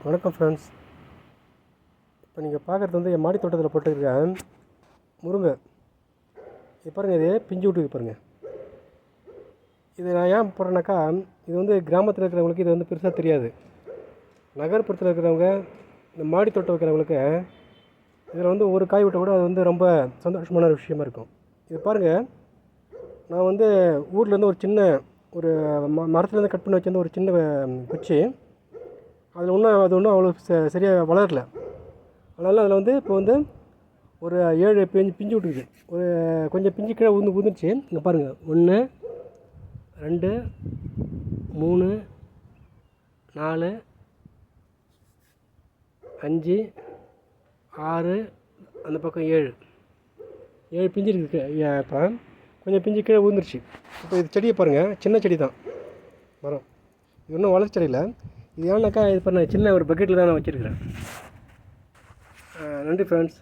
வணக்கம் ஃப்ரெண்ட்ஸ். இப்போ நீங்கள் பார்க்குறது வந்து என் மாடி தோட்டத்தில் போட்டுருக்க முருங்கை. இது பாருங்கள், இது பிஞ்சு விட்டுருக்கு பாருங்கள். இது நான் ஏன் போடுறேன்னாக்கா, இது வந்து கிராமத்தில் இருக்கிறவங்களுக்கு இது வந்து பெருசாக தெரியாது. நகர்ப்புறத்தில் இருக்கிறவங்க, இந்த மாடி தோட்டம் வைக்கிறவங்களுக்கு இதில் வந்து ஒரு காய் விட்டால் கூட அது வந்து ரொம்ப சந்தோஷமான விஷயமா இருக்கும். இது பாருங்கள், நான் வந்து ஊர்லேருந்து ஒரு சின்ன ஒரு மரத்துலேருந்து கட் பண்ணி வச்சிருந்த ஒரு சின்ன குச்சி, அதில் ஒன்றும் அவ்வளோ சரியாக வளரல. அதனால் அதில் வந்து இப்போ வந்து ஒரு 7 பிஞ்சு விட்டுருக்கு. ஒரு கொஞ்சம் பிஞ்சு கீழே ஊந்துருச்சு. இங்கே பாருங்கள், 1 2 3 4 5 6 அந்த பக்கம் 7 பிஞ்சு இருக்குது. இப்போ கொஞ்சம் பிஞ்சு கீழே ஊந்துருச்சு. இப்போ இது செடியை பாருங்கள், சின்ன செடி தான் மரம். இது இன்னும் வளர்ச்சடையில். இது ஏன்னாக்கா, இது பண்ண சின்ன ஒரு பக்கெட்டில் தான் நான் வச்சுருக்கிறேன். நன்றி ஃப்ரெண்ட்ஸ்.